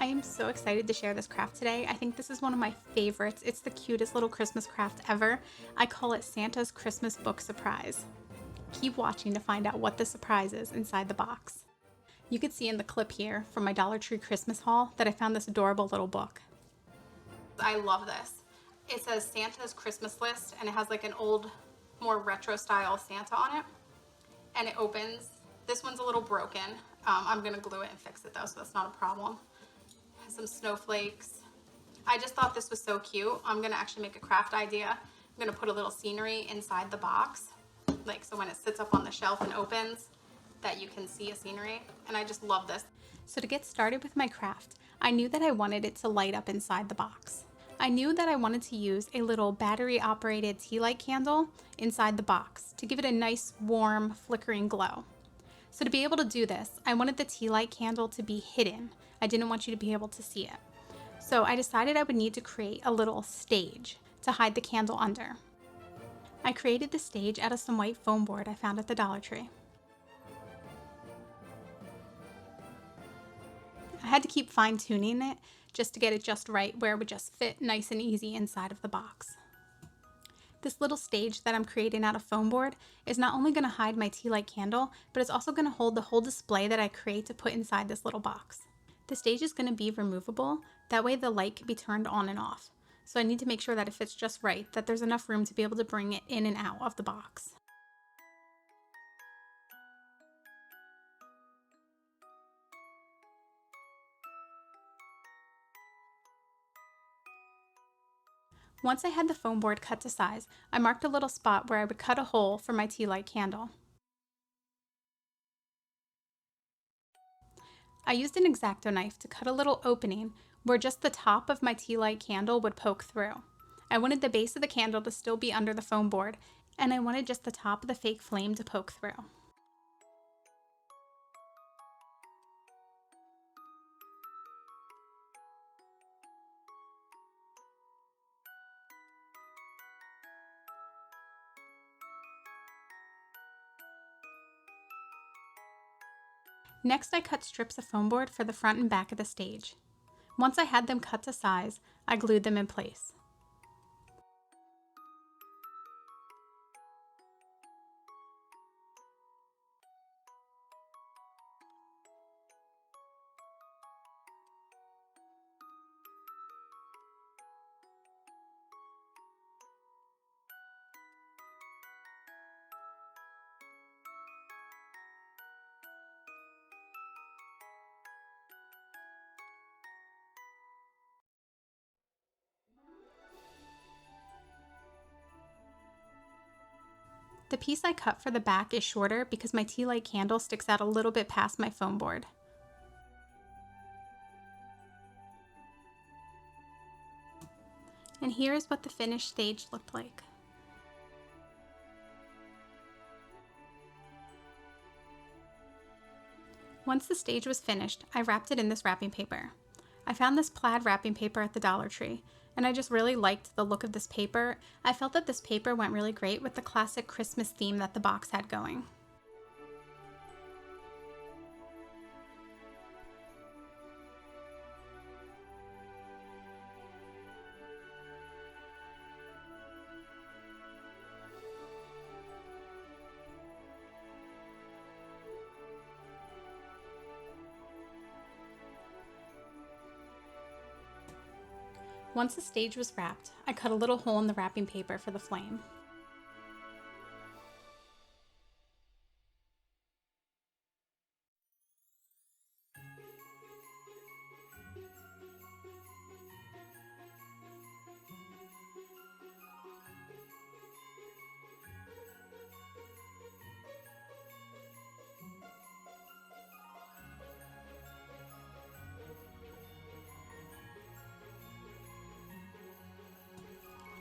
I am so excited to share this craft today. I think this is one of my favorites. It's the cutest little Christmas craft ever. I call it Santa's Christmas book surprise. Keep watching to find out what the surprise is inside the box. You can see in the clip here from my Dollar Tree Christmas haul that I found this adorable little book. I love this. It says Santa's Christmas list and it has like an old, more retro style Santa on it. And it opens. This one's a little broken. I'm gonna glue it and fix it though, so that's not a problem. Has some snowflakes. I just thought this was so cute. I'm gonna actually make a craft idea. I'm gonna put a little scenery inside the box, like so when it sits up on the shelf and opens, that you can see a scenery. And I just love this. So to get started with my craft, I knew that I wanted it to light up inside the box. I knew that I wanted to use a little battery operated tea light candle inside the box to give it a nice warm flickering glow. So to be able to do this, I wanted the tea light candle to be hidden. I didn't want you to be able to see it. So I decided I would need to create a little stage to hide the candle under. I created the stage out of some white foam board I found at the Dollar Tree. I had to keep fine-tuning it just to get it just right where it would just fit nice and easy inside of the box. This little stage that I'm creating out of foam board is not only going to hide my tea light candle, but it's also going to hold the whole display that I create to put inside this little box. The stage is going to be removable, that way the light can be turned on and off. So I need to make sure that it fits just right, that there's enough room to be able to bring it in and out of the box. Once I had the foam board cut to size, I marked a little spot where I would cut a hole for my tea light candle. I used an X-Acto knife to cut a little opening where just the top of my tea light candle would poke through. I wanted the base of the candle to still be under the foam board, and I wanted just the top of the fake flame to poke through. Next, I cut strips of foam board for the front and back of the stage. Once I had them cut to size, I glued them in place. The piece I cut for the back is shorter because my tea light candle sticks out a little bit past my foam board. And here is what the finished stage looked like. Once the stage was finished, I wrapped it in this wrapping paper. I found this plaid wrapping paper at the Dollar Tree, and I just really liked the look of this paper. I felt that this paper went really great with the classic Christmas theme that the box had going. Once the stage was wrapped, I cut a little hole in the wrapping paper for the flame.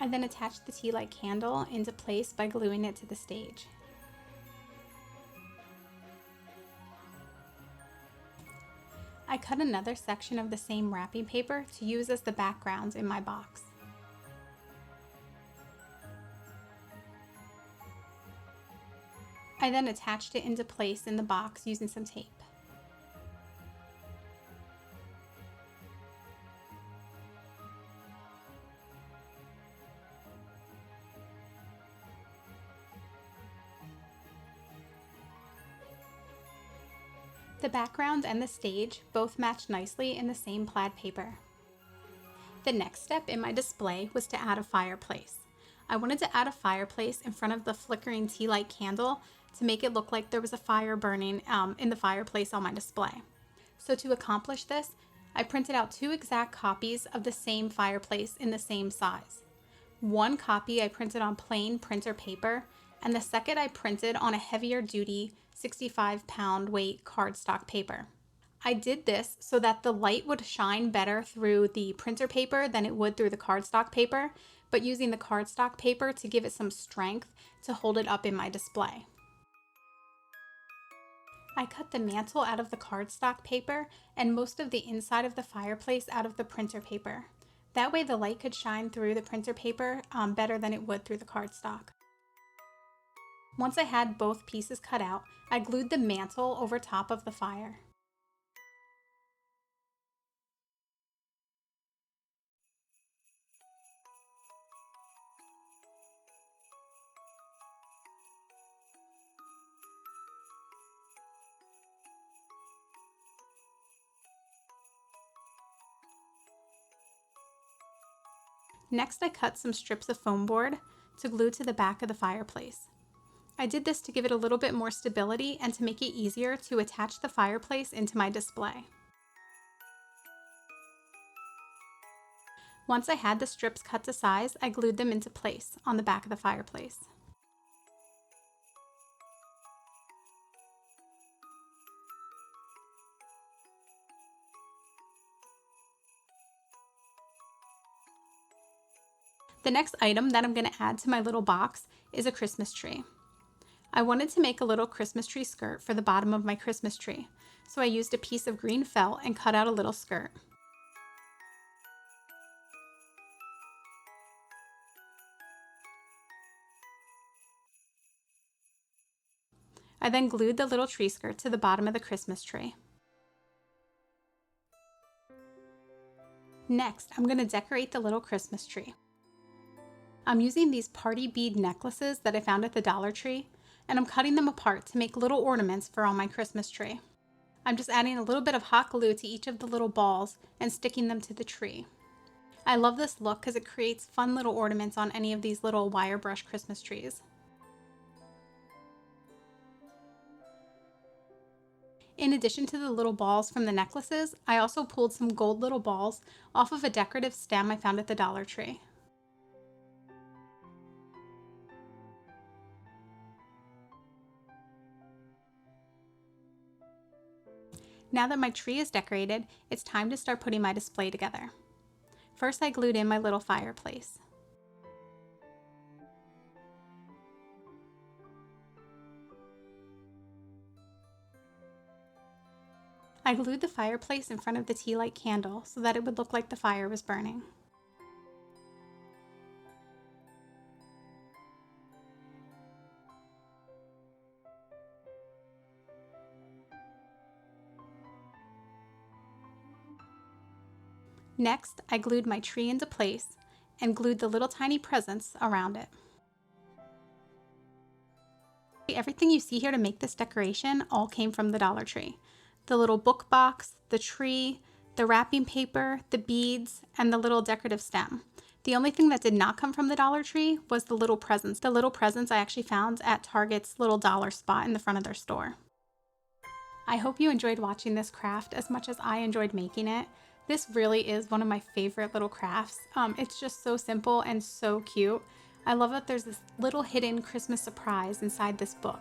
I then attached the tea light candle into place by gluing it to the stage. I cut another section of the same wrapping paper to use as the background in my box. I then attached it into place in the box using some tape. The background and the stage both matched nicely in the same plaid paper. The next step in my display was to add a fireplace. I wanted to add a fireplace in front of the flickering tea light candle to make it look like there was a fire burning in the fireplace on my display. So to accomplish this, I printed out 2 exact copies of the same fireplace in the same size. One copy I printed on plain printer paper, and the second I printed on a heavier duty 65-pound weight cardstock paper. I did this so that the light would shine better through the printer paper than it would through the cardstock paper, but using the cardstock paper to give it some strength to hold it up in my display. I cut the mantle out of the cardstock paper and most of the inside of the fireplace out of the printer paper. That way the light could shine through the printer paper better than it would through the cardstock. Once I had both pieces cut out, I glued the mantle over top of the fire. Next, I cut some strips of foam board to glue to the back of the fireplace. I did this to give it a little bit more stability and to make it easier to attach the fireplace into my display. Once I had the strips cut to size, I glued them into place on the back of the fireplace. The next item that I'm going to add to my little box is a Christmas tree. I wanted to make a little Christmas tree skirt for the bottom of my Christmas tree, so I used a piece of green felt and cut out a little skirt. I then glued the little tree skirt to the bottom of the Christmas tree. Next, I'm going to decorate the little Christmas tree. I'm using these party bead necklaces that I found at the Dollar Tree, and I'm cutting them apart to make little ornaments for on my Christmas tree. I'm just adding a little bit of hot glue to each of the little balls and sticking them to the tree. I love this look because it creates fun little ornaments on any of these little wire brush Christmas trees. In addition to the little balls from the necklaces, I also pulled some gold little balls off of a decorative stem I found at the Dollar Tree. Now that my tree is decorated, it's time to start putting my display together. First, I glued in my little fireplace. I glued the fireplace in front of the tea light candle so that it would look like the fire was burning. Next, I glued my tree into place and glued the little tiny presents around it. Everything you see here to make this decoration all came from the Dollar Tree. The little book box, the tree, the wrapping paper, the beads, and the little decorative stem. The only thing that did not come from the Dollar Tree was the little presents. The little presents I actually found at Target's little dollar spot in the front of their store. I hope you enjoyed watching this craft as much as I enjoyed making it. This really is one of my favorite little crafts. It's just so simple and so cute. I love that there's this little hidden Christmas surprise inside this book.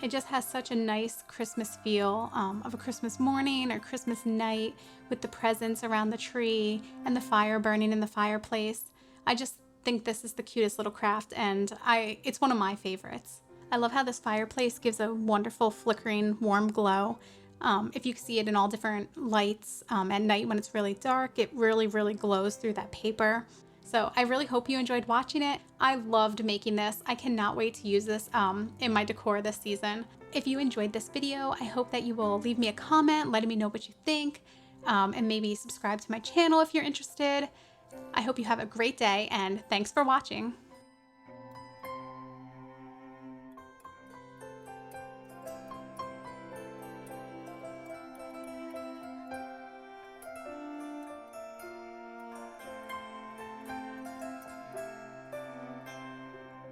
It just has such a nice Christmas feel of a Christmas morning or Christmas night with the presents around the tree and the fire burning in the fireplace. I just think this is the cutest little craft, and it's one of my favorites. I love how this fireplace gives a wonderful flickering warm glow. If you see it in all different lights at night when it's really dark, it really glows through that paper. So I really hope you enjoyed watching it. I loved making this. I cannot wait to use this in my decor this season. If you enjoyed this video, I hope that you will leave me a comment letting me know what you think, and maybe subscribe to my channel if you're interested. I hope you have a great day, and thanks for watching.